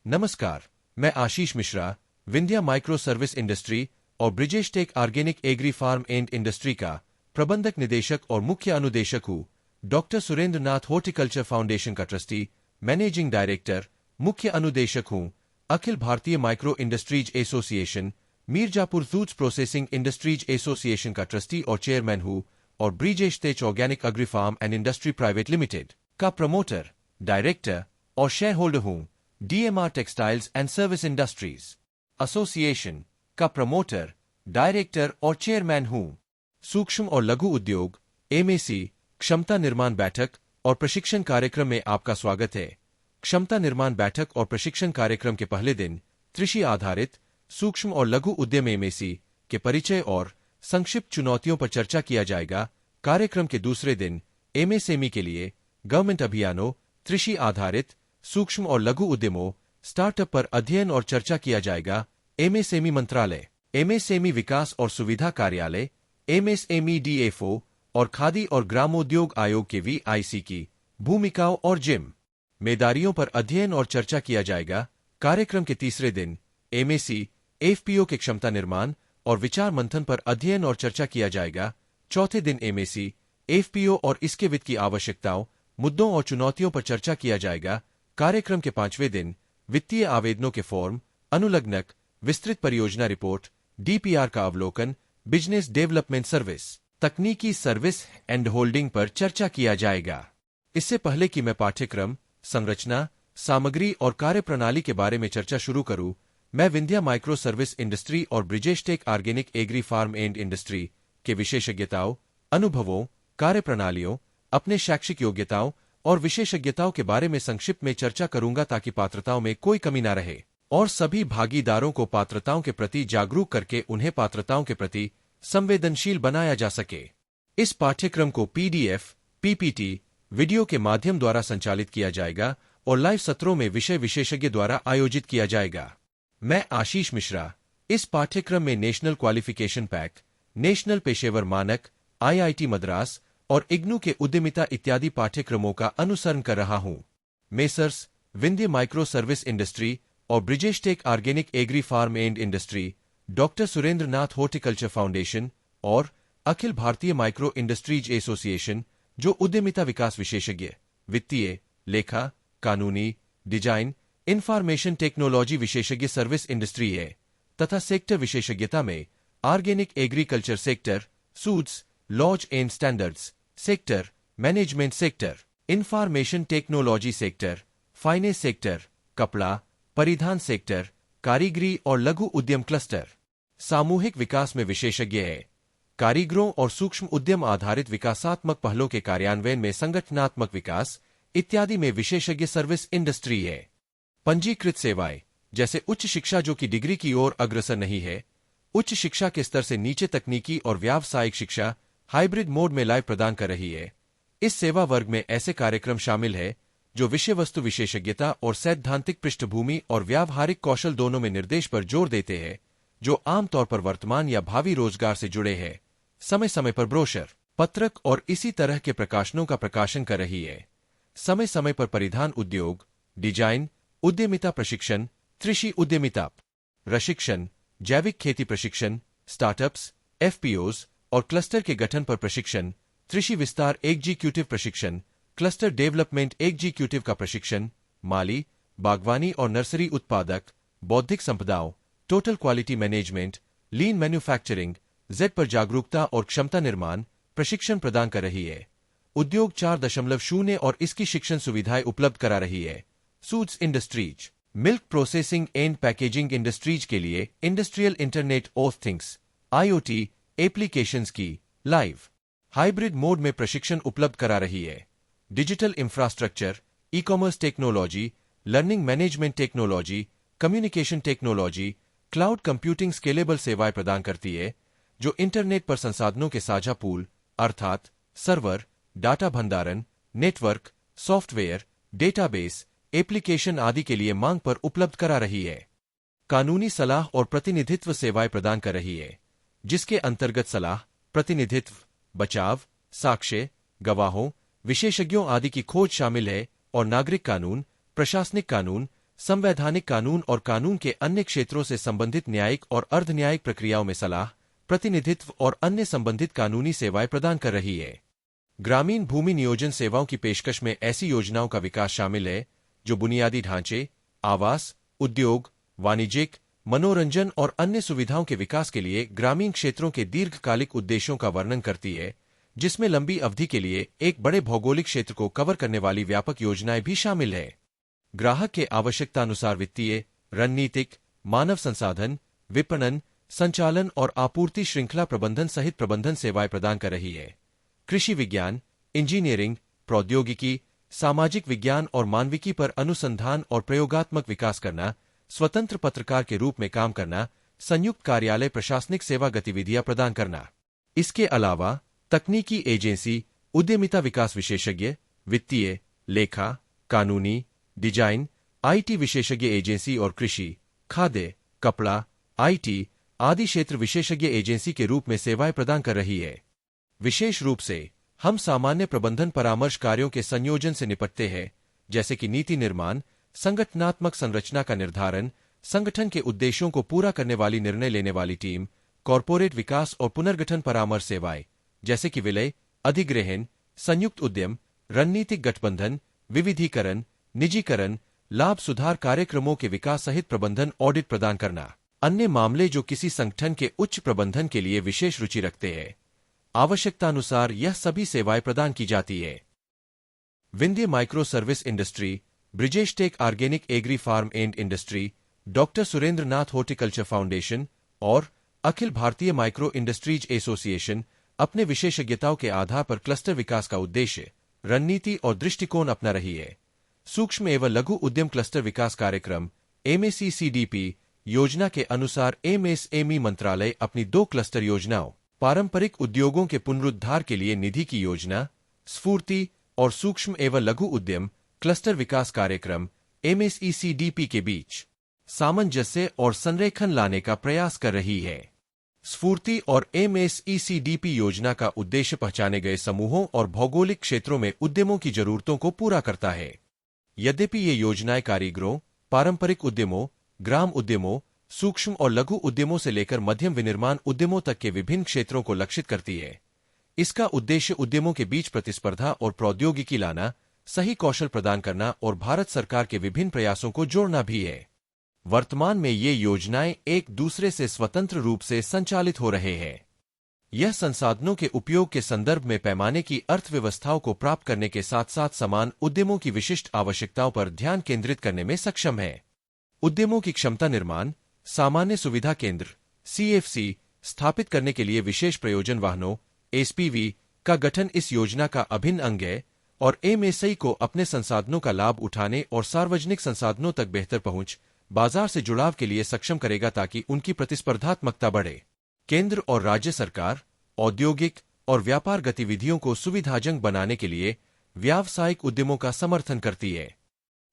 नमस्कार, मैं Ashish Mishra, Vindhya micro service industry और Brijesh tech organic agri farm and industry का प्रबंधक निदेशक और मुख्य अनुदेशक हूँ। Doctor Surendra Nath horticulture foundation का ट्रस्टी, मैनेजिंग डायरेक्टर, मुख्य अनुदेशक हूँ। Akhil Bharatiya micro industries association, Mirzapur foods processing industries association का ट्रस्टी और चेयरमैन हूँ और Brijesh tech organic agri farm and industry private limited का प्रमोटर, डायरेक्टर और शेयर होल्डर हूँ। DMR textiles and service industries association का प्रमोटर, डायरेक्टर और चेयरमैन हूँ। सूक्ष्म और लघु उद्योग एमएससी क्षमता निर्माण बैठक और प्रशिक्षण कार्यक्रम में आपका स्वागत है। क्षमता निर्माण बैठक और प्रशिक्षण कार्यक्रम के पहले दिन कृषि आधारित सूक्ष्म और लघु उद्यम एमएससी के परिचय और संक्षिप्त चुनौतियों पर चर्चा किया जाएगा। कार्यक्रम के दूसरे दिन एमएसएमई के लिए गवर्नमेंट अभियानों, कृषि आधारित सूक्ष्म और लघु उद्यमों स्टार्टअप पर अध्ययन और चर्चा किया जाएगा। एमएसएमई मंत्रालय, एमएसएमई विकास और सुविधा कार्यालय, एमएसएमई डीएफओ और खादी और ग्रामोद्योग आयोग के वीआईसी की भूमिकाओं और जिम्मेदारियों पर अध्ययन और चर्चा किया जाएगा। कार्यक्रम के तीसरे दिन एमएससी एफपीओ के क्षमता निर्माण और विचार मंथन पर अध्ययन और चर्चा किया जाएगा। चौथे दिन एमएससी एफपीओ और इसके वित्त की आवश्यकताओं, मुद्दों और चुनौतियों पर चर्चा किया जाएगा। कार्यक्रम के पांचवें दिन वित्तीय आवेदनों के फॉर्म, अनुलग्नक, विस्तृत परियोजना रिपोर्ट, डीपीआर का अवलोकन, बिजनेस डेवलपमेंट सर्विस, तकनीकी सर्विस एंड होल्डिंग पर चर्चा किया जाएगा। इससे पहले कि मैं पाठ्यक्रम, संरचना, सामग्री और कार्यप्रणाली के बारे में चर्चा शुरू करूं, मैं विंध्या माइक्रो सर्विस इंडस्ट्री और Brijesh tech organic agri farm and industry के विशेषज्ञताओं, अनुभवों, कार्यप्रणालियों, अपने शैक्षिक योग्यताओं और विशेषज्ञताओं के बारे में संक्षिप्त में चर्चा करूंगा ताकि पात्रताओं में कोई कमी न रहे और सभी भागीदारों को पात्रताओं के प्रति जागरूक करके उन्हें पात्रताओं के प्रति संवेदनशील बनाया जा सके। इस पाठ्यक्रम को पीडीएफ, पीपीटी, वीडियो के माध्यम द्वारा संचालित किया जाएगा और लाइव सत्रों में विषय विशेषज्ञ द्वारा आयोजित किया जाएगा। मैं आशीष मिश्रा इस पाठ्यक्रम में नेशनल क्वालिफिकेशन पैक, नेशनल पेशेवर मानक, आईआईटी मद्रास और इग्नू के उद्यमिता इत्यादि पाठ्यक्रमों का अनुसरण कर रहा हूं। Messrs Vindhya micro service industry और Brijesh tech organic agri farm and industry, doctor Surendra Nath horticulture foundation और Akhil Bharatiya micro industries association, जो उद्यमिता विकास विशेषज्ञ, वित्तीय, लेखा, कानूनी, डिजाइन, इंफॉर्मेशन टेक्नोलॉजी विशेषज्ञ सर्विस इंडस्ट्री है तथा सेक्टर विशेषज्ञता में organic agriculture sector, foods, laws and standards sector, management sector, information technology sector, finance sector, कपड़ा, परिधान सेक्टर, कारीगरी और लघु उद्यम क्लस्टर, सामूहिक विकास में विशेषज्ञ है। कारीगरों और सूक्ष्म उद्यम आधारित विकासात्मक पहलों के कार्यान्वयन में संगठनात्मक विकास इत्यादि में विशेषज्ञ सर्विस इंडस्ट्री है। पंजीकृत सेवाएं जैसे उच्च शिक्षा जो कि डिग्री की ओर अग्रसर नहीं है, उच्च शिक्षा के स्तर से नीचे तकनीकी और व्यावसायिक शिक्षा हाइब्रिड मोड में लाइव प्रदान कर रही है। इस सेवा वर्ग में ऐसे कार्यक्रम शामिल है जो विषय वस्तु विशेषज्ञता और सैद्धांतिक पृष्ठभूमि और व्यावहारिक कौशल दोनों में निर्देश पर जोर देते हैं, जो आमतौर पर वर्तमान या भावी रोजगार से जुड़े हैं। समय समय पर ब्रोशर, पत्रक और इसी तरह के प्रकाशनों का प्रकाशन कर रही है। समय समय पर परिधान उद्योग, डिजाइन, उद्यमिता प्रशिक्षण, कृषि उद्यमिता प्रशिक्षण, जैविक खेती प्रशिक्षण, स्टार्टअप्स, एफपीओज और क्लस्टर के गठन पर प्रशिक्षण, कृषि विस्तार एग्जीक्यूटिव प्रशिक्षण, क्लस्टर डेवलपमेंट एग्जीक्यूटिव का प्रशिक्षण, माली, बागवानी और नर्सरी उत्पादक, बौद्धिक संपदाओं, total quality management, lean manufacturing, ZED पर जागरूकता और क्षमता निर्माण प्रशिक्षण प्रदान कर रही है। उद्योग 4.0 और इसकी शिक्षण सुविधाएं उपलब्ध करा रही है। Foods industries, milk processing and packaging industries के लिए industrial internet of things IoT applications की लाइव हाइब्रिड मोड में प्रशिक्षण उपलब्ध करा रही है। Digital infrastructure, e commerce technology, learning management technology, communication technology, cloud computing scalable सेवाएं प्रदान करती है, जो इंटरनेट पर संसाधनों के साझा पूल अर्थात सर्वर, डाटा भंडारण, नेटवर्क, सॉफ्टवेयर, डेटाबेस, एप्लीकेशन आदि के लिए मांग पर उपलब्ध करा रही है। कानूनी सलाह और प्रतिनिधित्व सेवाएं प्रदान कर रही है, जिसके अंतर्गत सलाह, प्रतिनिधित्व, बचाव, साक्ष्य, गवाहों, विशेषज्ञों आदि की खोज शामिल है और नागरिक कानून, प्रशासनिक कानून, संवैधानिक कानून और कानून के अन्य क्षेत्रों से संबंधित न्यायिक और अर्ध न्यायिक प्रक्रियाओं में सलाह, प्रतिनिधित्व और अन्य संबंधित कानूनी सेवाएं प्रदान कर रही है। ग्रामीण भूमि नियोजन सेवाओं की पेशकश में ऐसी योजनाओं का विकास शामिल है जो बुनियादी ढांचे, आवास, उद्योग, वाणिज्यिक, मनोरंजन और अन्य सुविधाओं के विकास के लिए ग्रामीण क्षेत्रों के दीर्घकालिक उद्देश्यों का वर्णन करती है, जिसमें लंबी अवधि के लिए एक बड़े भौगोलिक क्षेत्र को कवर करने वाली व्यापक योजनाएं भी शामिल है। ग्राहक के आवश्यकतानुसार वित्तीय, रणनीतिक, मानव संसाधन, विपणन, संचालन और आपूर्ति श्रृंखला प्रबंधन सहित प्रबंधन सेवाएं प्रदान कर रही है। कृषि विज्ञान, इंजीनियरिंग, प्रौद्योगिकी, सामाजिक विज्ञान और मानविकी पर अनुसंधान और प्रयोगात्मक विकास करना, स्वतंत्र पत्रकार के रूप में काम करना, संयुक्त कार्यालय प्रशासनिक सेवा गतिविधियां प्रदान करना। इसके अलावा तकनीकी एजेंसी, उद्यमिता विकास विशेषज्ञ, वित्तीय, लेखा, कानूनी, डिजाइन, आईटी विशेषज्ञ एजेंसी और कृषि, खाद्य, कपड़ा, आईटी आदि क्षेत्र विशेषज्ञ एजेंसी के रूप में सेवाएं प्रदान कर रही है। विशेष रूप से हम सामान्य प्रबंधन परामर्श कार्यों के संयोजन से निपटते हैं, जैसे कि नीति निर्माण, संगठनात्मक संरचना का निर्धारण, संगठन के उद्देश्यों को पूरा करने वाली निर्णय लेने वाली टीम, कॉरपोरेट विकास और पुनर्गठन परामर्श सेवाएं, जैसे कि विलय, अधिग्रहण, संयुक्त उद्यम, रणनीतिक गठबंधन, विविधीकरण, निजीकरण, लाभ सुधार कार्यक्रमों के विकास सहित प्रबंधन ऑडिट प्रदान करना। अन्य मामले जो किसी संगठन के उच्च प्रबंधन के लिए विशेष रुचि रखते हैं, आवश्यकतानुसार यह सभी सेवाएं प्रदान की जाती है। Vindhya micro service industry, Brijesh tech organic agri farm and industry, doctor Surendra Nath horticulture foundation और Akhil Bharatiya micro industries association अपने विशेषज्ञताओं के आधार पर क्लस्टर विकास का उद्देश्य, रणनीति और दृष्टिकोण अपना रही है। सूक्ष्म एवं लघु उद्यम क्लस्टर विकास कार्यक्रम MACCDP योजना के अनुसार MSME मंत्रालय अपनी 2 क्लस्टर योजनाओं, पारंपरिक उद्योगों के पुनरुद्धार के लिए निधि की योजना स्फूर्ति और सूक्ष्म एवं लघु उद्यम क्लस्टर विकास कार्यक्रम MSECDP के बीच सामंजस्य और संरेखन लाने का प्रयास कर रही है। स्फूर्ति और MSECDP योजना का उद्देश्य पहचाने गए समूहों और भौगोलिक क्षेत्रों में उद्यमों की जरूरतों को पूरा करता है। यद्यपि ये योजनाएं कारीगरों, पारंपरिक उद्यमों, ग्राम उद्यमों, सूक्ष्म और लघु उद्यमों से लेकर मध्यम विनिर्माण उद्यमों तक के विभिन्न क्षेत्रों को लक्षित करती है। इसका उद्देश्य उद्यमों के बीच प्रतिस्पर्धा और प्रौद्योगिकी लाना, सही कौशल प्रदान करना और भारत सरकार के विभिन्न प्रयासों को जोड़ना भी है। वर्तमान में ये योजनाएं एक दूसरे से स्वतंत्र रूप से संचालित हो रहे हैं। यह संसाधनों के उपयोग के संदर्भ में पैमाने की अर्थव्यवस्थाओं को प्राप्त करने के साथ साथ समान उद्यमों की विशिष्ट आवश्यकताओं पर ध्यान केंद्रित करने में सक्षम है। उद्यमों की क्षमता निर्माण, सामान्य सुविधा केंद्र CFC स्थापित करने के लिए विशेष प्रयोजन वाहनों SPV का गठन इस योजना का अभिन्न अंग है और MSI को अपने संसाधनों का लाभ उठाने और सार्वजनिक संसाधनों तक बेहतर पहुंच, बाजार से जुड़ाव के लिए सक्षम करेगा ताकि उनकी प्रतिस्पर्धात्मकता बढ़े। केंद्र और राज्य सरकार औद्योगिक और व्यापार गतिविधियों को सुविधाजनक बनाने के लिए व्यावसायिक उद्यमों का समर्थन करती है।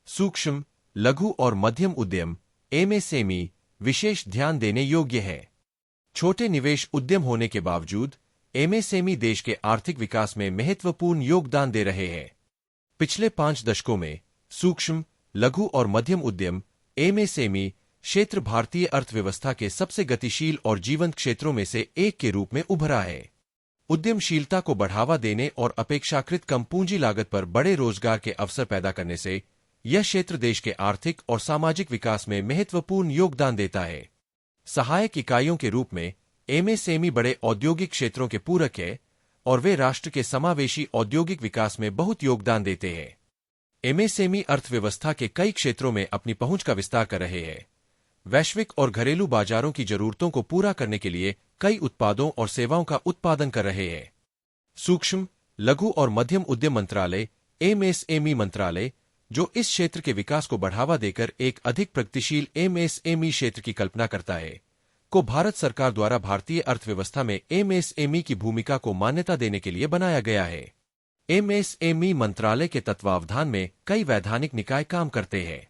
सूक्ष्म, लघु और मध्यम उद्यम MSME विशेष ध्यान देने योग्य है। छोटे निवेश उद्यम होने के बावजूद MSME देश के आर्थिक विकास में महत्वपूर्ण योगदान दे रहे हैं। पिछले 5 दशकों में सूक्ष्म, लघु और मध्यम उद्यम MSME क्षेत्र भारतीय अर्थव्यवस्था के सबसे गतिशील और जीवंत क्षेत्रों में से एक के रूप में उभरा है। उद्यमशीलता को बढ़ावा देने और अपेक्षाकृत कम पूंजी लागत पर बड़े रोजगार के अवसर पैदा करने से यह क्षेत्र देश के आर्थिक और सामाजिक विकास में महत्वपूर्ण योगदान देता है। सहायक इकाइयों के रूप में MSME बड़े औद्योगिक क्षेत्रों के पूरक है और वे राष्ट्र के समावेशी औद्योगिक विकास में बहुत योगदान देते हैं। MSME अर्थव्यवस्था के कई क्षेत्रों में अपनी पहुंच का विस्तार कर रहे हैं। वैश्विक और घरेलू बाजारों की जरूरतों को पूरा करने के लिए कई उत्पादों और सेवाओं का उत्पादन कर रहे हैं। सूक्ष्म, लघु और मध्यम उद्यम मंत्रालय MSME मंत्रालय, जो इस क्षेत्र के विकास को बढ़ावा देकर एक अधिक प्रगतिशील MSME क्षेत्र की कल्पना करता है, को भारत सरकार द्वारा भारतीय अर्थव्यवस्था में MSME की भूमिका को मान्यता देने के लिए बनाया गया है। MSME मंत्रालय के तत्वावधान में कई वैधानिक निकाय काम करते हैं।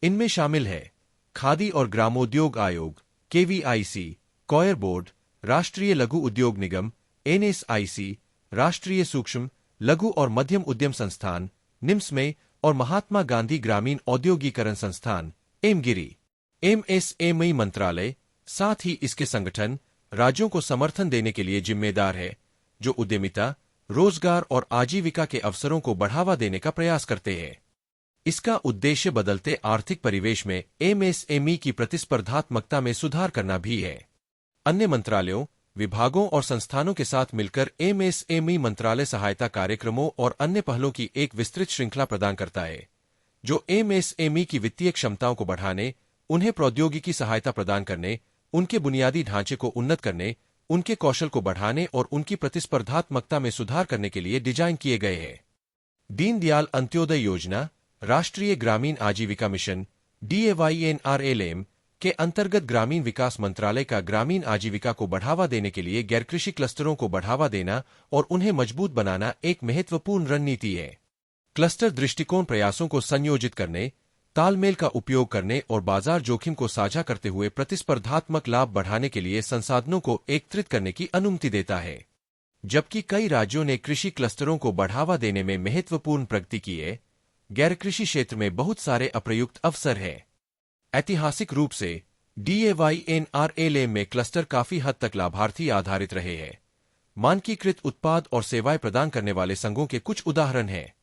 इनमें शामिल है खादी और ग्रामोद्योग आयोग KVIC, कॉयर बोर्ड, राष्ट्रीय लघु उद्योग निगम NSIC, राष्ट्रीय सूक्ष्म, लघु और मध्यम उद्यम संस्थान NIMS में और महात्मा गांधी ग्रामीण औद्योगीकरण संस्थान एमगिरी एमएसएमई मंत्रालय साथ ही इसके संगठन राज्यों को समर्थन देने के लिए जिम्मेदार है, जो उद्यमिता, रोजगार और आजीविका के अवसरों को बढ़ावा देने का प्रयास करते हैं। इसका उद्देश्य बदलते आर्थिक परिवेश में एमएसएमई की प्रतिस्पर्धात्मकता में सुधार करना भी है। अन्य मंत्रालयों, विभागों और संस्थानों के साथ मिलकर एमएसएमई मंत्रालय सहायता कार्यक्रमों और अन्य पहलों की एक विस्तृत श्रृंखला प्रदान करता है, जो एमएसएमई की वित्तीय क्षमताओं को बढ़ाने, उन्हें प्रौद्योगिकी सहायता प्रदान करने, उनके बुनियादी ढांचे को उन्नत करने, उनके कौशल को बढ़ाने और उनकी प्रतिस्पर्धात्मकता में सुधार करने के लिए डिजाइन किए गए हैं। दीनदयाल अंत्योदय योजना, राष्ट्रीय ग्रामीण आजीविका मिशन DAYNRLM के अंतर्गत ग्रामीण विकास मंत्रालय का ग्रामीण आजीविका को बढ़ावा देने के लिए गैरकृषि क्लस्टरों को बढ़ावा देना और उन्हें मजबूत बनाना एक महत्वपूर्ण रणनीति है। क्लस्टर दृष्टिकोण प्रयासों को संयोजित करने, तालमेल का उपयोग करने और बाजार जोखिम को साझा करते हुए प्रतिस्पर्धात्मक लाभ बढ़ाने के लिए संसाधनों को एकत्रित करने की अनुमति देता है। जबकि कई राज्यों ने कृषि क्लस्टरों को बढ़ावा देने में महत्वपूर्ण प्रगति की है, गैरकृषि क्षेत्र में बहुत सारे अप्रयुक्त अवसर हैं। ऐतिहासिक रूप से DAYNRLM में क्लस्टर काफी हद तक लाभार्थी आधारित रहे हैं। मानकीकृत उत्पाद और सेवाएं प्रदान करने वाले संघों के कुछ उदाहरण हैं।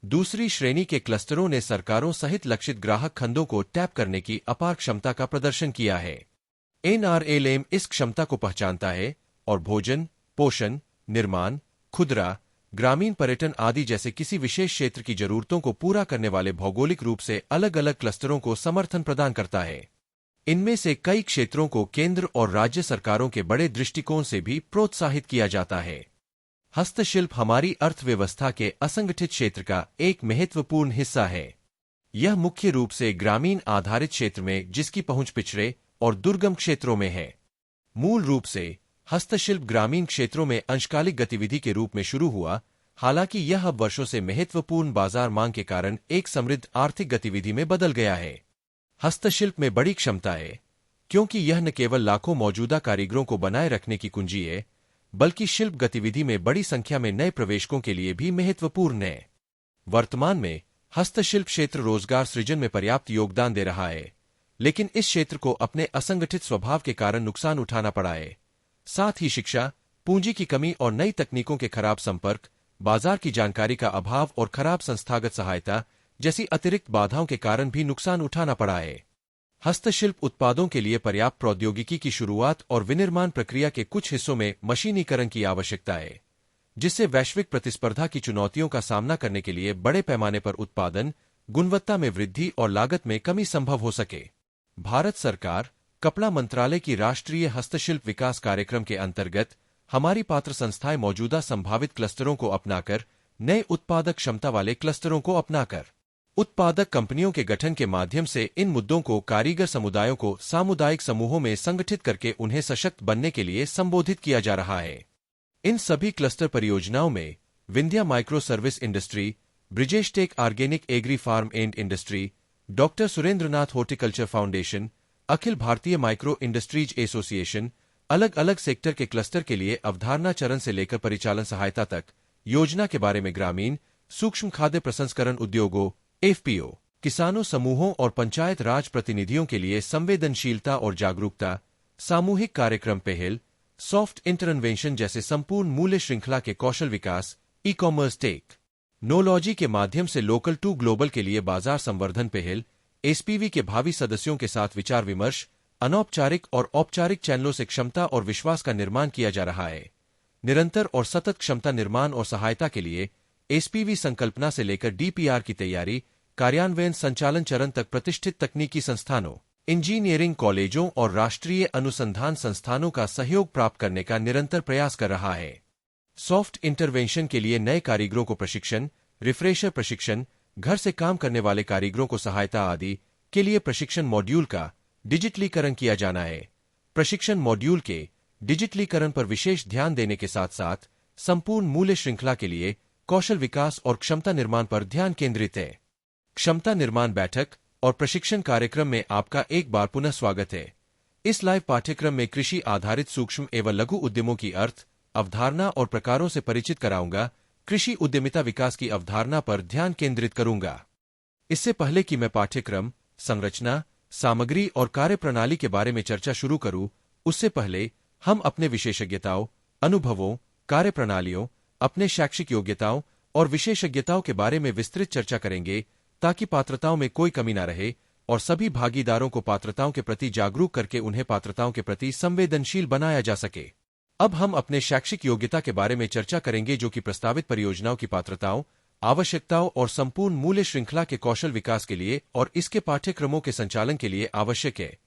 दूसरी श्रेणी के क्लस्टरों ने सरकारों सहित लक्षित ग्राहक खंडों को टैप करने की अपार क्षमता का प्रदर्शन किया है। NRLM इस क्षमता को पहचानता है और भोजन, पोषण, निर्माण, खुदरा, ग्रामीण पर्यटन आदि जैसे किसी विशेष क्षेत्र की जरूरतों को पूरा करने वाले भौगोलिक रूप से अलग अलग क्लस्टरों को समर्थन प्रदान करता है। इनमें से कई क्षेत्रों को केंद्र और राज्य सरकारों के बड़े दृष्टिकोण से भी प्रोत्साहित किया जाता है। हस्तशिल्प हमारी अर्थव्यवस्था के असंगठित क्षेत्र का एक महत्वपूर्ण हिस्सा है। यह मुख्य रूप से ग्रामीण आधारित क्षेत्र में जिसकी पहुंच पिछड़े और दुर्गम क्षेत्रों में है। मूल रूप से हस्तशिल्प ग्रामीण क्षेत्रों में अंशकालिक गतिविधि के रूप में शुरू हुआ, हालांकि यह अब वर्षों से महत्वपूर्ण बाजार मांग के कारण एक समृद्ध आर्थिक गतिविधि में बदल गया है। हस्तशिल्प में बड़ी क्षमता है, क्योंकि यह न केवल लाखों मौजूदा कारीगरों को बनाए रखने की कुंजी है, बल्कि शिल्प गतिविधि में बड़ी संख्या में नए प्रवेशकों के लिए भी महत्वपूर्ण है। वर्तमान में हस्तशिल्प क्षेत्र रोजगार सृजन में पर्याप्त योगदान दे रहा है, लेकिन इस क्षेत्र को अपने असंगठित स्वभाव के कारण नुकसान उठाना पड़ा है। साथ ही शिक्षा, पूंजी की कमी और नई तकनीकों के खराब संपर्क, बाजार की जानकारी का अभाव और खराब संस्थागत सहायता जैसी अतिरिक्त बाधाओं के कारण भी नुकसान उठाना पड़ा है। हस्तशिल्प उत्पादों के लिए पर्याप्त प्रौद्योगिकी की शुरुआत और विनिर्माण प्रक्रिया के कुछ हिस्सों में मशीनीकरण की आवश्यकता है, जिससे वैश्विक प्रतिस्पर्धा की चुनौतियों का सामना करने के लिए बड़े पैमाने पर उत्पादन, गुणवत्ता में वृद्धि और लागत में कमी संभव हो सके। भारत सरकार कपड़ा मंत्रालय की राष्ट्रीय हस्तशिल्प विकास कार्यक्रम के अंतर्गत हमारी पात्र संस्थाएं मौजूदा संभावित क्लस्टरों को अपनाकर नए उत्पादक क्षमता वाले क्लस्टरों को अपनाकर उत्पादक कंपनियों के गठन के माध्यम से इन मुद्दों को कारीगर समुदायों को सामुदायिक समूहों में संगठित करके उन्हें सशक्त बनने के लिए संबोधित किया जा रहा है। इन सभी क्लस्टर परियोजनाओं में Vindhya micro service industry, Brijesh tech organic agri farm and industry, doctor Surendranath horticulture foundation, Akhil Bharatiya micro industries association, अलग अलग सेक्टर के क्लस्टर के लिए अवधारणा चरण से लेकर परिचालन सहायता तक योजना के बारे में ग्रामीण सूक्ष्म खाद्य प्रसंस्करण उद्योगों FPO, किसानों समूहों और पंचायत राज प्रतिनिधियों के लिए संवेदनशीलता और जागरूकता, सामूहिक कार्यक्रम पहल, सॉफ्ट इंटरवेंशन जैसे संपूर्ण मूल्य श्रृंखला के कौशल विकास, ई-कॉमर्स टेक्नोलॉजी के माध्यम से लोकल टू ग्लोबल के लिए बाजार संवर्धन पहल, SPV के भावी सदस्यों के साथ विचार विमर्श, अनौपचारिक और औपचारिक चैनलों से क्षमता और विश्वास का निर्माण किया जा रहा है। निरंतर और सतत क्षमता निर्माण और सहायता के लिए SPV संकल्पना से लेकर DPR की तैयारी, कार्यान्वयन संचालन चरण तक प्रतिष्ठित तकनीकी संस्थानों, इंजीनियरिंग कॉलेजों और राष्ट्रीय अनुसंधान संस्थानों का सहयोग प्राप्त करने का निरंतर प्रयास कर रहा है। सॉफ्ट इंटरवेंशन के लिए नए कारीगरों को प्रशिक्षण, रिफ्रेशर प्रशिक्षण, घर से काम करने वाले कारीगरों को सहायता आदि के लिए प्रशिक्षण मॉड्यूल का डिजिटलीकरण किया जाना है। प्रशिक्षण मॉड्यूल के डिजिटलीकरण पर विशेष ध्यान देने के साथ साथ संपूर्ण मूल्य श्रृंखला के लिए कौशल विकास और क्षमता निर्माण पर ध्यान केंद्रित है। क्षमता निर्माण बैठक और प्रशिक्षण कार्यक्रम में आपका एक बार पुनः स्वागत है। इस लाइव पाठ्यक्रम में कृषि आधारित सूक्ष्म एवं लघु उद्यमों की अर्थ, अवधारणा और प्रकारों से परिचित कराऊंगा। कृषि उद्यमिता विकास की अवधारणा पर ध्यान केंद्रित करूंगा। इससे पहले कि मैं पाठ्यक्रम, संरचना, सामग्री और कार्यप्रणाली के बारे में चर्चा शुरू करूं, उससे पहले हम अपने विशेषज्ञताओं, अनुभवों, कार्यप्रणालियों, अपने शैक्षिक योग्यताओं और विशेषज्ञताओं के बारे में विस्तृत चर्चा करेंगे, ताकि पात्रताओं में कोई कमी न रहे और सभी भागीदारों को पात्रताओं के प्रति जागरूक करके उन्हें पात्रताओं के प्रति संवेदनशील बनाया जा सके। अब हम अपने शैक्षिक योग्यता के बारे में चर्चा करेंगे, जो कि प्रस्तावित परियोजनाओं की पात्रताओं, आवश्यकताओं और संपूर्ण मूल्य श्रृंखला के कौशल विकास के लिए और इसके पाठ्यक्रमों के संचालन के लिए आवश्यक है।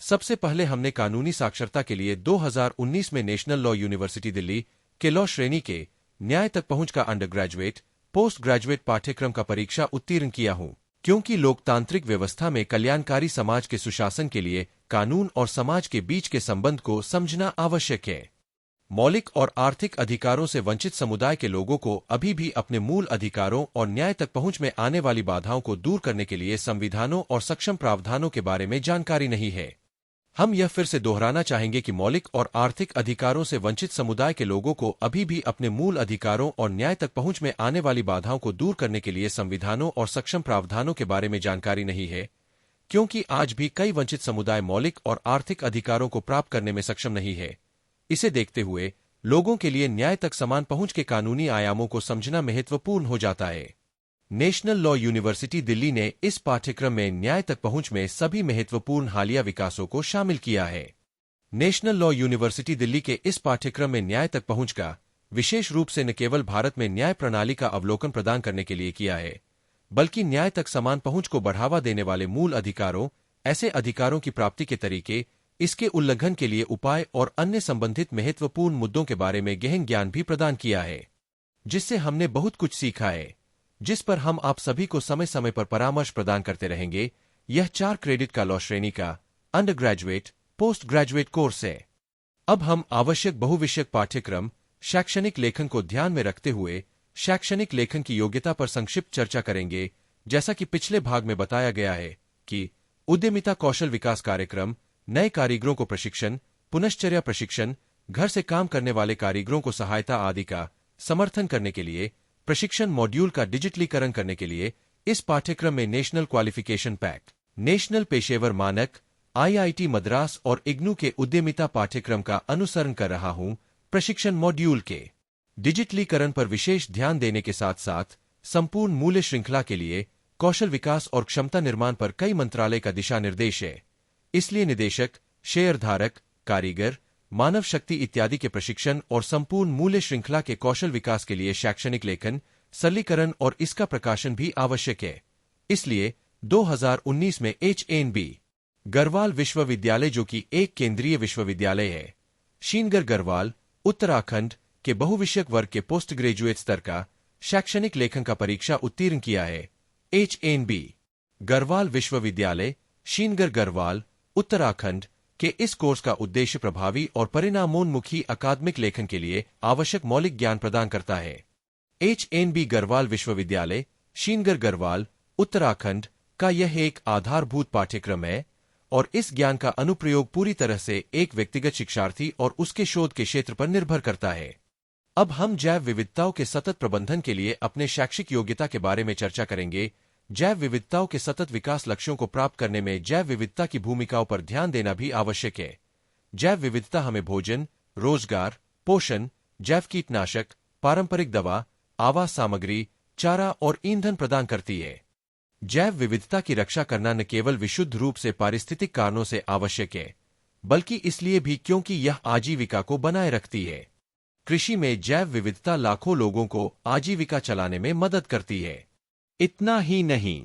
सबसे पहले हमने कानूनी साक्षरता के लिए 2019 में नेशनल लॉ यूनिवर्सिटी दिल्ली के लॉ श्रेणी के न्याय तक पहुंच का अंडर ग्रेजुएट, पोस्ट ग्रेजुएट पाठ्यक्रम का परीक्षा उत्तीर्ण किया हूं, क्योंकि लोकतांत्रिक व्यवस्था में कल्याणकारी समाज के सुशासन के लिए कानून और समाज के बीच के संबंध को समझना आवश्यक है। मौलिक और आर्थिक अधिकारों से वंचित समुदाय के लोगों को अभी भी अपने मूल अधिकारों और न्याय तक पहुंच में आने वाली बाधाओं को दूर करने के लिए संविधानों और सक्षम प्रावधानों के बारे में जानकारी नहीं है। हम यह फिर से दोहराना चाहेंगे कि मौलिक और आर्थिक अधिकारों से वंचित समुदाय के लोगों को अभी भी अपने मूल अधिकारों और न्याय तक पहुंच में आने वाली बाधाओं को दूर करने के लिए संविधानों और सक्षम प्रावधानों के बारे में जानकारी नहीं है, क्योंकि आज भी कई वंचित समुदाय मौलिक और आर्थिक अधिकारों को प्राप्त करने में सक्षम नहीं है। इसे देखते हुए लोगों के लिए न्याय तक समान पहुंच के कानूनी आयामों को समझना महत्वपूर्ण हो जाता है। नेशनल लॉ यूनिवर्सिटी दिल्ली ने इस पाठ्यक्रम में न्याय तक पहुंच में सभी महत्वपूर्ण हालिया विकासों को शामिल किया है। नेशनल लॉ यूनिवर्सिटी दिल्ली के इस पाठ्यक्रम में न्याय तक पहुंच का विशेष रूप से न केवल भारत में न्याय प्रणाली का अवलोकन प्रदान करने के लिए किया है, बल्कि न्याय तक समान पहुंच को बढ़ावा देने वाले मूल अधिकारों, ऐसे अधिकारों की प्राप्ति के तरीके, इसके उल्लंघन के लिए उपाय और अन्य संबंधित महत्वपूर्ण मुद्दों के बारे में गहन ज्ञान भी प्रदान किया है, जिससे हमने बहुत कुछ सीखा है, जिस पर हम आप सभी को समय समय पर परामर्श प्रदान करते रहेंगे। यह 4 क्रेडिट का लॉ श्रेणी का under graduate, post graduate course है। अब हम आवश्यक बहुविषयक पाठ्यक्रम, शैक्षणिक लेखन को ध्यान में रखते हुए शैक्षणिक लेखन की योग्यता पर संक्षिप्त चर्चा करेंगे। जैसा कि पिछले भाग में बताया गया है कि उद्यमिता कौशल विकास कार्यक्रम नए कारीगरों को प्रशिक्षण, पुनश्चर्या प्रशिक्षण, घर से काम करने वाले कारीगरों को सहायता आदि का समर्थन करने के लिए प्रशिक्षण मॉड्यूल का डिजिटलीकरण करने के लिए इस पाठ्यक्रम में नेशनल क्वालिफिकेशन पैक, नेशनल पेशेवर मानक, आईआईटी मद्रास और इग्नू के उद्यमिता पाठ्यक्रम का अनुसरण कर रहा हूं। प्रशिक्षण मॉड्यूल के डिजिटलीकरण पर विशेष ध्यान देने के साथ साथ संपूर्ण मूल्य श्रृंखला के लिए कौशल विकास और क्षमता निर्माण पर कई मंत्रालय का दिशा निर्देश है। इसलिए निदेशक, शेयरधारक, कारीगर, मानव शक्ति इत्यादि के प्रशिक्षण और संपूर्ण मूल्य श्रृंखला के कौशल विकास के लिए शैक्षणिक लेखन, सरलीकरण और इसका प्रकाशन भी आवश्यक है। इसलिए 2019 में HNB गढ़वाल विश्वविद्यालय, जो कि एक केंद्रीय विश्वविद्यालय है, शीनगर गढ़वाल, उत्तराखंड के बहुविषयक वर्ग के पोस्ट ग्रेजुएट स्तर का शैक्षणिक लेखन का परीक्षा उत्तीर्ण किया है। HNB गढ़वाल विश्वविद्यालय, शीनगर गढ़वाल, उत्तराखंड के इस कोर्स का उद्देश्य प्रभावी और परिणामोन्मुखी अकादमिक लेखन के लिए आवश्यक मौलिक ज्ञान प्रदान करता है। HNB गढ़वाल विश्वविद्यालय, शीनगर गढ़वाल, उत्तराखंड का यह एक आधारभूत पाठ्यक्रम है और इस ज्ञान का अनुप्रयोग पूरी तरह से एक व्यक्तिगत शिक्षार्थी और उसके शोध के क्षेत्र पर निर्भर करता है। अब हम जैव विविधताओं के सतत प्रबंधन के लिए अपने शैक्षिक योग्यता के बारे में चर्चा करेंगे। जैव विविधताओं के सतत विकास लक्ष्यों को प्राप्त करने में जैव विविधता की भूमिकाओं पर ध्यान देना भी आवश्यक है। जैव विविधता हमें भोजन, रोजगार, पोषण, जैव कीटनाशक, पारंपरिक दवा, आवास सामग्री, चारा और ईंधन प्रदान करती है। जैव विविधता की रक्षा करना न केवल विशुद्ध रूप से पारिस्थितिक कारणों से आवश्यक है, बल्कि इसलिए भी क्योंकि यह आजीविका को बनाए रखती है। कृषि में जैव विविधता लाखों लोगों को आजीविका चलाने में मदद करती है। इतना ही नहीं,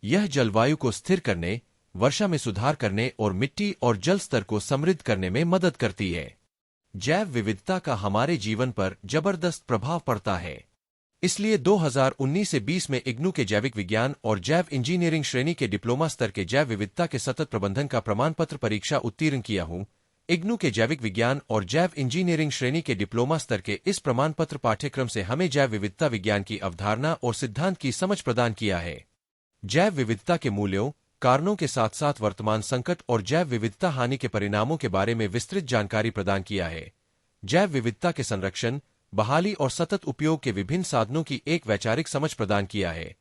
यह जलवायु को स्थिर करने, वर्षा में सुधार करने और मिट्टी और जल स्तर को समृद्ध करने में मदद करती है। जैव विविधता का हमारे जीवन पर जबरदस्त प्रभाव पड़ता है। इसलिए 2019 से 20 में इग्नू के जैविक विज्ञान और जैव इंजीनियरिंग श्रेणी के डिप्लोमा स्तर के जैव विविधता के सतत प्रबंधन का प्रमाण पत्र परीक्षा उत्तीर्ण किया हूं। इग्नू के जैविक विज्ञान और जैव इंजीनियरिंग श्रेणी के डिप्लोमा स्तर के इस प्रमाण पत्र पाठ्यक्रम से हमें जैव विविधता विज्ञान की अवधारणा और सिद्धांत की समझ प्रदान किया है। जैव विविधता के मूल्यों, कारणों के साथ साथ वर्तमान संकट और जैव विविधता हानि के परिणामों के बारे में विस्तृत जानकारी प्रदान किया है। जैव विविधता के संरक्षण, बहाली और सतत उपयोग के विभिन्न साधनों की एक वैचारिक समझ प्रदान किया है,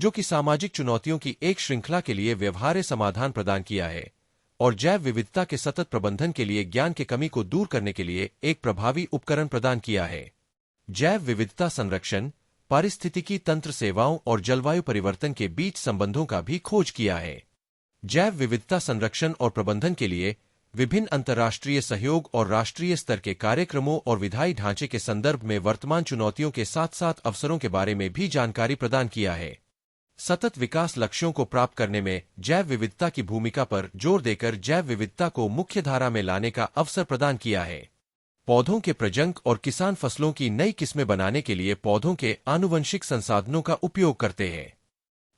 जो कि सामाजिक चुनौतियों की एक श्रृंखला के लिए व्यवहार्य समाधान प्रदान किया है और जैव विविधता के सतत प्रबंधन के लिए ज्ञान की कमी को दूर करने के लिए एक प्रभावी उपकरण प्रदान किया है। जैव विविधता संरक्षण, पारिस्थितिकी तंत्र सेवाओं और जलवायु परिवर्तन के बीच संबंधों का भी खोज किया है। जैव विविधता संरक्षण और प्रबंधन के लिए विभिन्न अंतर्राष्ट्रीय सहयोग और राष्ट्रीय स्तर के कार्यक्रमों और विधायी ढांचे के संदर्भ में वर्तमान चुनौतियों के साथ साथ अवसरों के बारे में भी जानकारी प्रदान किया है। सतत विकास लक्ष्यों को प्राप्त करने में जैव विविधता की भूमिका पर जोर देकर जैव विविधता को मुख्यधारा में लाने का अवसर प्रदान किया है। पौधों के प्रजनक और किसान फसलों की नई किस्में बनाने के लिए पौधों के आनुवंशिक संसाधनों का उपयोग करते हैं।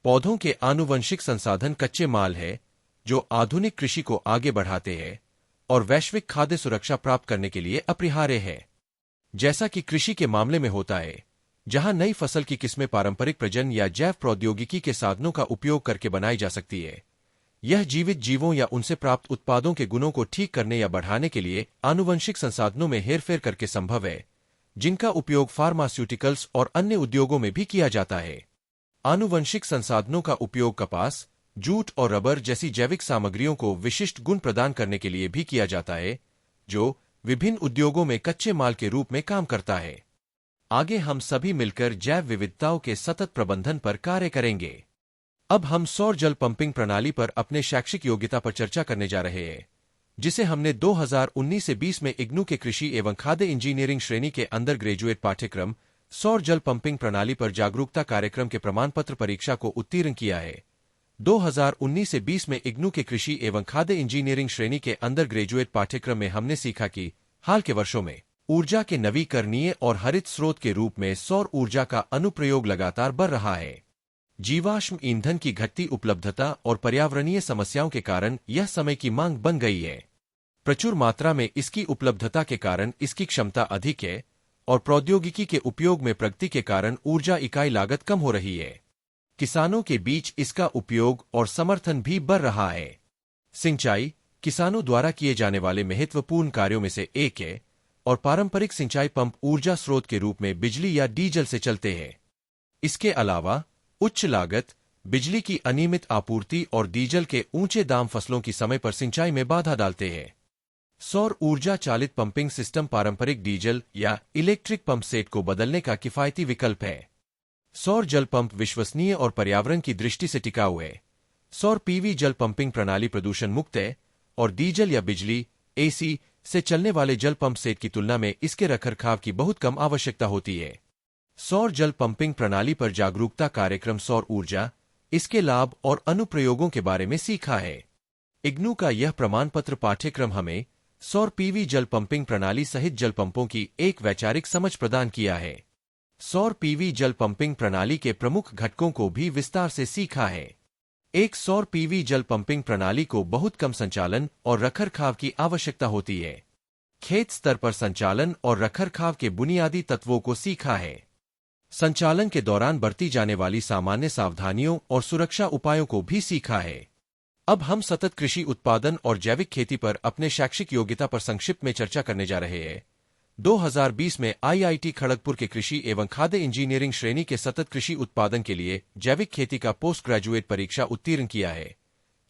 पौधों के आनुवंशिक संसाधन कच्चे माल है जो आधुनिक कृषि को आगे बढ़ाते हैं और वैश्विक खाद्य सुरक्षा प्राप्त करने के लिए अपरिहार्य है। जैसा कि कृषि के मामले में होता है, जहां नई फसल की किस्में पारंपरिक प्रजनन या जैव प्रौद्योगिकी के साधनों का उपयोग करके बनाई जा सकती है, यह जीवित जीवों या उनसे प्राप्त उत्पादों के गुणों को ठीक करने या बढ़ाने के लिए आनुवंशिक संसाधनों में हेरफेर करके संभव है, जिनका उपयोग फार्मास्यूटिकल्स और अन्य उद्योगों में भी किया जाता है। आनुवंशिक संसाधनों का उपयोग कपास, जूट और रबर जैसी जैविक सामग्रियों को विशिष्ट गुण प्रदान करने के लिए भी किया जाता है, जो विभिन्न उद्योगों में कच्चे माल के रूप में काम करता है। आगे हम सभी मिलकर जैव विविधताओं के सतत प्रबंधन पर कार्य करेंगे। अब हम सौर जल पंपिंग प्रणाली पर अपने शैक्षिक योग्यता पर चर्चा करने जा रहे हैं, जिसे हमने 2019 से 20 में इग्नू के कृषि एवं खाद्य इंजीनियरिंग श्रेणी के अंडर ग्रेजुएट पाठ्यक्रम सौर जल पंपिंग प्रणाली पर जागरूकता कार्यक्रम के प्रमाण पत्र परीक्षा को उत्तीर्ण किया है। 2019 से 20 में इग्नू के कृषि एवं खाद्य इंजीनियरिंग श्रेणी के अंडर ग्रेजुएट पाठ्यक्रम में हमने सीखा कि हाल के वर्षों में ऊर्जा के नवीकरणीय और हरित स्रोत के रूप में सौर ऊर्जा का अनुप्रयोग लगातार बढ़ रहा है। जीवाश्म ईंधन की घटती उपलब्धता और पर्यावरणीय समस्याओं के कारण यह समय की मांग बन गई है। प्रचुर मात्रा में इसकी उपलब्धता के कारण इसकी क्षमता अधिक है और प्रौद्योगिकी के उपयोग में प्रगति के कारण ऊर्जा इकाई लागत कम हो रही है। किसानों के बीच इसका उपयोग और समर्थन भी बढ़ रहा है। सिंचाई किसानों द्वारा किए जाने वाले महत्वपूर्ण कार्यों में से एक है और पारंपरिक सिंचाई पंप ऊर्जा स्रोत के रूप में बिजली या डीजल से चलते हैं। इसके अलावा उच्च लागत, बिजली की अनियमित आपूर्ति और डीजल के ऊंचे दाम फसलों की समय पर सिंचाई में बाधा डालते हैं। सौर ऊर्जा चालित पंपिंग सिस्टम पारंपरिक डीजल या इलेक्ट्रिक पंप सेट को बदलने का किफायती विकल्प है। सौर जल पंप विश्वसनीय और पर्यावरण की दृष्टि से टिकाऊ है। सौर पीवी जल पंपिंग प्रणाली प्रदूषण मुक्त है और डीजल या बिजली एसी से चलने वाले जल पंप सेट की तुलना में इसके रखरखाव की बहुत कम आवश्यकता होती है। सौर जल पंपिंग प्रणाली पर जागरूकता कार्यक्रम सौर ऊर्जा, इसके लाभ और अनुप्रयोगों के बारे में सीखा है। इग्नू का यह प्रमाण पत्र पाठ्यक्रम हमें सौर पीवी जल पंपिंग प्रणाली सहित जल पंपों की एक वैचारिक समझ प्रदान किया है। सौर पीवी जल पंपिंग प्रणाली के प्रमुख घटकों को भी विस्तार से सीखा है। एक सौर पीवी जल पंपिंग प्रणाली को बहुत कम संचालन और रखरखाव की आवश्यकता होती है। खेत स्तर पर संचालन और रखरखाव के बुनियादी तत्वों को सीखा है। संचालन के दौरान बरती जाने वाली सामान्य सावधानियों और सुरक्षा उपायों को भी सीखा है। अब हम सतत कृषि उत्पादन और जैविक खेती पर अपने शैक्षिक योग्यता पर संक्षिप्त में चर्चा करने जा रहे हैं। 2020 में आईआईटी खड़गपुर के कृषि एवं खाद्य इंजीनियरिंग श्रेणी के सतत कृषि उत्पादन के लिए जैविक खेती का पोस्ट ग्रेजुएट परीक्षा उत्तीर्ण किया है।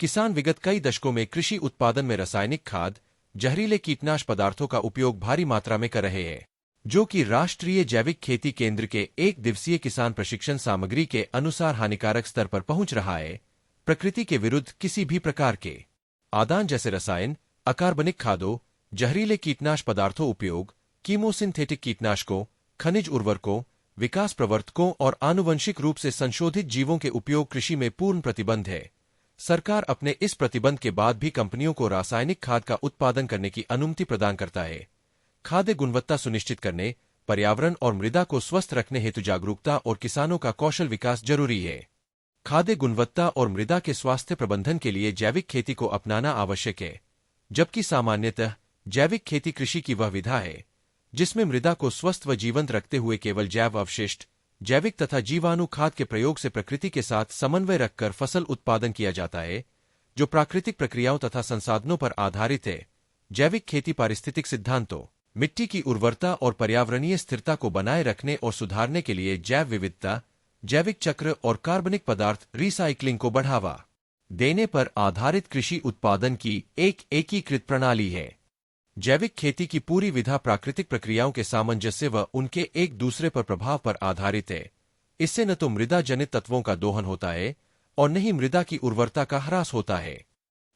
किसान विगत कई दशकों में कृषि उत्पादन में रासायनिक खाद, जहरीले कीटनाशक पदार्थों का उपयोग भारी मात्रा में कर रहे हैं, जो कि राष्ट्रीय जैविक खेती केंद्र के एक दिवसीय किसान प्रशिक्षण सामग्री के अनुसार हानिकारक स्तर पर पहुंच रहा है। प्रकृति के विरुद्ध किसी भी प्रकार के आदान जैसे रसायन, अकार्बनिक खादों, जहरीले कीटनाशक पदार्थों उपयोग, कीमोसिंथेटिक कीटनाशकों, खनिज उर्वरकों, विकास प्रवर्तकों और आनुवंशिक रूप से संशोधित जीवों के उपयोग कृषि में पूर्ण प्रतिबंध है। सरकार अपने इस प्रतिबंध के बाद भी कंपनियों को रासायनिक खाद का उत्पादन करने की अनुमति प्रदान करता है। खाद्य गुणवत्ता सुनिश्चित करने, पर्यावरण और मृदा को स्वस्थ रखने हेतु जागरूकता और किसानों का कौशल विकास जरूरी है। खाद्य गुणवत्ता और मृदा के स्वास्थ्य प्रबंधन के लिए जैविक खेती को अपनाना आवश्यक है, जबकि सामान्यतः जैविक खेती कृषि की वह विधा है जिसमें मृदा को स्वस्थ व जीवंत रखते हुए केवल जैव अवशिष्ट, जैविक तथा जीवाणु खाद के प्रयोग से प्रकृति के साथ समन्वय रखकर फसल उत्पादन किया जाता है, जो प्राकृतिक प्रक्रियाओं तथा संसाधनों पर आधारित है। जैविक खेती पारिस्थितिक सिद्धांतों, मिट्टी की उर्वरता और पर्यावरणीय स्थिरता को बनाए रखने और सुधारने के लिए जैव विविधता, जैविक चक्र और कार्बनिक पदार्थ रिसाइक्लिंग को बढ़ावा देने पर आधारित कृषि उत्पादन की एक एकीकृत प्रणाली है। जैविक खेती की पूरी विधा प्राकृतिक प्रक्रियाओं के सामंजस्य व उनके एक दूसरे पर प्रभाव पर आधारित है। इससे न तो मृदा जनित तत्वों का दोहन होता है और न ही मृदा की उर्वरता का ह्रास होता है।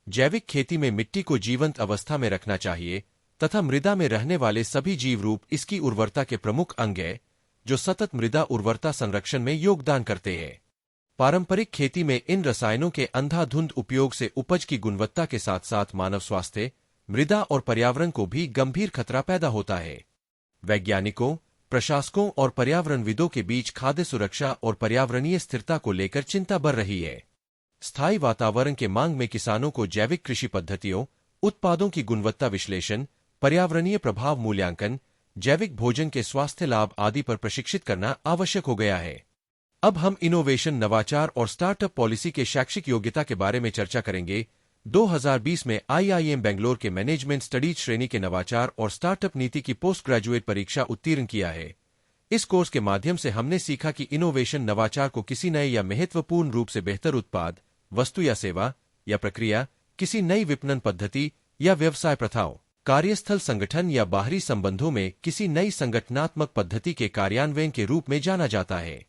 जैविक खेती में मिट्टी को जीवंत अवस्था में रखना चाहिए तथा मृदा में रहने वाले सभी जीव रूप इसकी उर्वरता के प्रमुख अंग है, जो सतत मृदा उर्वरता संरक्षण में योगदान करते हैं। पारंपरिक खेती में इन रसायनों के अंधाधुंध उपयोग से उपज की गुणवत्ता के साथ साथ मानव स्वास्थ्य, मृदा और पर्यावरण को भी गंभीर खतरा पैदा होता है। वैज्ञानिकों, प्रशासकों और पर्यावरणविदों के बीच खाद्य सुरक्षा और पर्यावरणीय स्थिरता को लेकर चिंता बढ़ रही है। स्थायी वातावरण के मांग में किसानों को जैविक कृषि पद्धतियों, उत्पादों की गुणवत्ता विश्लेषण, पर्यावरणीय प्रभाव मूल्यांकन, जैविक भोजन के स्वास्थ्य लाभ आदि पर प्रशिक्षित करना आवश्यक हो गया है। अब हम इनोवेशन, नवाचार और स्टार्टअप पॉलिसी के शैक्षिक योग्यता के बारे में चर्चा करेंगे। 2020 में आईआईएम बेंगलोर के मैनेजमेंट स्टडीज श्रेणी के नवाचार और स्टार्टअप नीति की पोस्ट ग्रेजुएट परीक्षा उत्तीर्ण किया है। इस कोर्स के माध्यम से हमने सीखा कि इनोवेशन नवाचार को किसी नए या महत्वपूर्ण रूप से बेहतर उत्पाद, वस्तु या सेवा या प्रक्रिया, किसी नई विपणन पद्धति या व्यवसाय प्रथाओं, कार्यस्थल संगठन या बाहरी संबंधों में किसी नई संगठनात्मक पद्धति के कार्यान्वयन के रूप में जाना जाता है।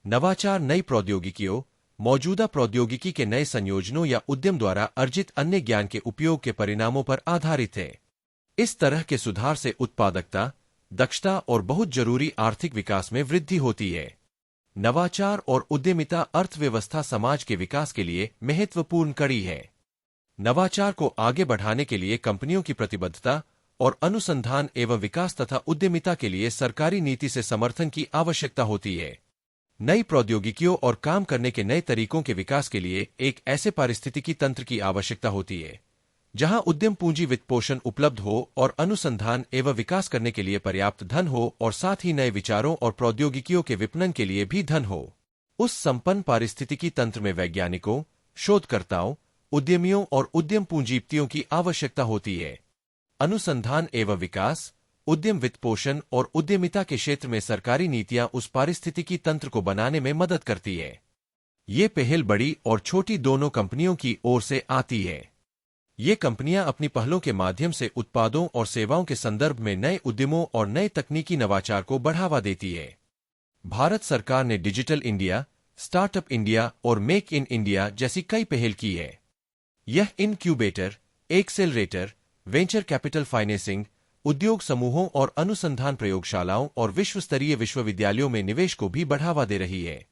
नवाचार नई प्रौद्योगिकियों, मौजूदा प्रौद्योगिकी के नए संयोजनों या उद्यम द्वारा अर्जित अन्य ज्ञान के उपयोग के परिणामों पर आधारित है। इस तरह के सुधार से उत्पादकता, दक्षता और बहुत जरूरी आर्थिक विकास में वृद्धि होती है। नवाचार और उद्यमिता अर्थव्यवस्था समाज के विकास के लिए महत्वपूर्ण कड़ी है। नवाचार को आगे बढ़ाने के लिए कंपनियों की प्रतिबद्धता और अनुसंधान एवं विकास तथा उद्यमिता के लिए सरकारी नीति से समर्थन की आवश्यकता होती है। नई प्रौद्योगिकियों और काम करने के नए तरीकों के विकास के लिए एक ऐसे पारिस्थितिकी तंत्र की आवश्यकता होती है जहां उद्यम पूंजी वित्तपोषण उपलब्ध हो और अनुसंधान एवं विकास करने के लिए पर्याप्त धन हो और साथ ही नए विचारों और प्रौद्योगिकियों के विपणन के लिए भी धन हो। उस संपन्न पारिस्थितिकी तंत्र में वैज्ञानिकों, शोधकर्ताओं, उद्यमियों और उद्यम पूंजीपतियों की आवश्यकता होती है। अनुसंधान एवं विकास, उद्यम वित्तपोषण और उद्यमिता के क्षेत्र में सरकारी नीतियां उस पारिस्थितिकी तंत्र को बनाने में मदद करती है। ये पहल बड़ी और छोटी दोनों कंपनियों की ओर से आती है। ये कंपनियां अपनी पहलों के माध्यम से उत्पादों और सेवाओं के संदर्भ में नए उद्यमों और नए तकनीकी नवाचार को बढ़ावा देती है। भारत सरकार ने डिजिटल इंडिया, स्टार्टअप इंडिया और मेक इन इंडिया जैसी कई पहल की है। यह incubator, accelerator, venture capital financing, उद्योग समूहों और अनुसंधान प्रयोगशालाओं और विश्वस्तरीय विश्वविद्यालयों में निवेश को भी बढ़ावा दे रही है।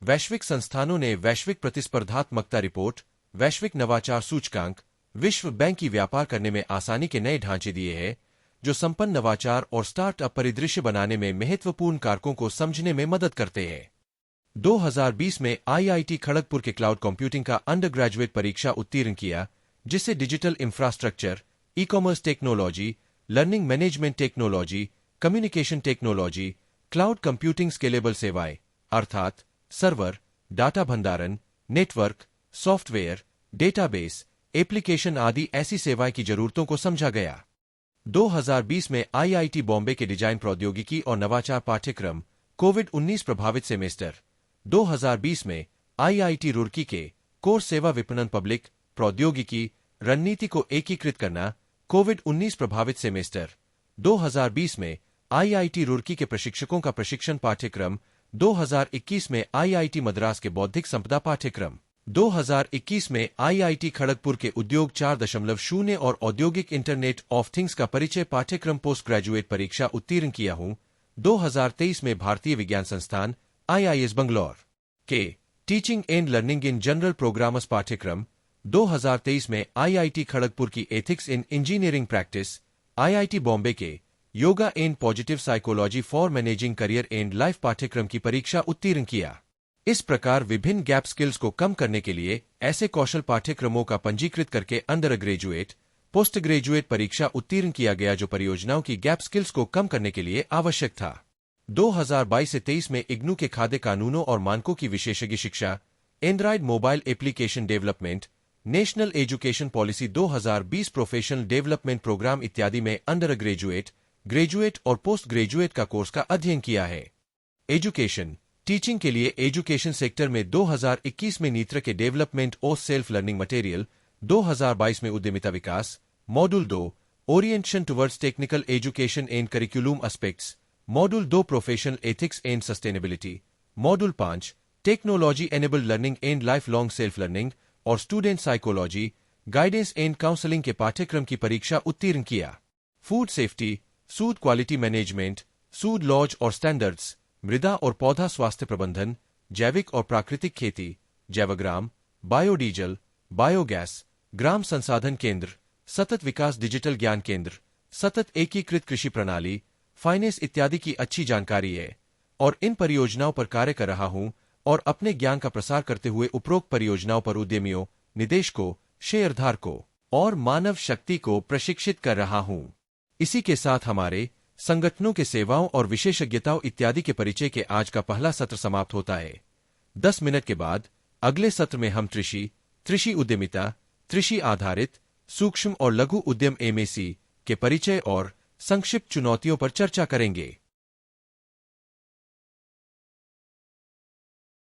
वैश्विक संस्थानों ने वैश्विक प्रतिस्पर्धात्मकता रिपोर्ट, वैश्विक नवाचार सूचकांक, विश्व बैंक की व्यापार करने में आसानी के नए ढांचे दिए हैं, जो संपन्न नवाचार और स्टार्टअप परिदृश्य बनाने में महत्वपूर्ण कारकों को समझने में मदद करते हैं। 2020 में आईआईटी खड़गपुर के क्लाउड कंप्यूटिंग का अंडर ग्रेजुएट परीक्षा उत्तीर्ण किया, जिससे digital infrastructure, e commerce technology, learning management technology, communication technology, cloud computing scalable सेवाएं अर्थात सर्वर, डाटा भंडारण, नेटवर्क, सॉफ्टवेयर, डेटाबेस, एप्लीकेशन आदि ऐसी सेवाएं की जरूरतों को समझा गया। 2020 में आईआईटी बॉम्बे के डिजाइन प्रौद्योगिकी और नवाचार पाठ्यक्रम कोविड-19 प्रभावित सेमेस्टर 2020 में आईआईटी रुड़की के कोर्स सेवा विपणन पब्लिक प्रौद्योगिकी रणनीति को एकीकृत करना कोविड-19 प्रभावित सेमेस्टर 2020 में आईआईटी रुड़की के प्रशिक्षकों का प्रशिक्षण पाठ्यक्रम 2021 में आईआईटी मद्रास के बौद्धिक संपदा पाठ्यक्रम 2021 में आईआईटी खड़गपुर के उद्योग 4.0 और औद्योगिक इंटरनेट ऑफ थिंग्स का परिचय पाठ्यक्रम पोस्ट ग्रेजुएट परीक्षा उत्तीर्ण किया हूं। 2023 में भारतीय विज्ञान संस्थान आईआईएस बंगलौर के teaching and learning in general programmers पाठ्यक्रम 2023 में आईआईटी खड़गपुर की ethics in engineering practice, IIT Bombay के yoga and positive psychology for managing career and life पाठ्यक्रम की परीक्षा उत्तीर्ण किया। इस प्रकार विभिन्न गैप स्किल्स को कम करने के लिए ऐसे कौशल पाठ्यक्रमों का पंजीकृत करके अंडर ग्रेजुएट, पोस्ट ग्रेजुएट परीक्षा उत्तीर्ण किया गया, जो परियोजनाओं की गैप स्किल्स को कम करने के लिए आवश्यक था। 2022 से 23 में इग्नू के खाद्य कानूनों और मानकों की विशेषज्ञ शिक्षा, Android mobile application development, national education policy 2020 professional development program इत्यादि में अंडर ग्रेजुएट, ग्रेजुएट और पोस्ट ग्रेजुएट का कोर्स का अध्ययन किया है। एजुकेशन, टीचिंग के लिए एजुकेशन सेक्टर में 2021 में नीत्र के डेवलपमेंट और सेल्फ लर्निंग मटेरियल, 2022 में उद्यमिता विकास, module 2 orientation towards technical education and curriculum aspects, module 2 professional ethics and sustainability, module 5 technology enabled learning and lifelong self learning और student psychology, guidance and counselling के पाठ्यक्रम की परीक्षा उत्तीर्ण किया। Food safety, food quality management, food laws और standards, मृदा और पौधा स्वास्थ्य प्रबंधन, जैविक और प्राकृतिक खेती, जैवग्राम, बायोडीजल, बायोगैस, ग्राम संसाधन केंद्र, सतत विकास डिजिटल ज्ञान केंद्र, सतत एकीकृत कृषि प्रणाली, फाइनेंस इत्यादि की अच्छी जानकारी है और इन परियोजनाओं पर कार्य कर रहा हूं और अपने ज्ञान का प्रसार करते हुए उपरोक्त परियोजनाओं पर उद्यमियों, निदेशकों, शेयरधारकों और मानव शक्ति को प्रशिक्षित कर रहा हूं। इसी के साथ हमारे संगठनों के सेवाओं और विशेषज्ञताओं इत्यादि के परिचय के आज का पहला सत्र समाप्त होता है। 10 मिनट के बाद अगले सत्र में हम कृषि उद्यमिता, कृषि आधारित सूक्ष्म और लघु उद्यम एमएससी के परिचय और संक्षिप्त चुनौतियों पर चर्चा करेंगे।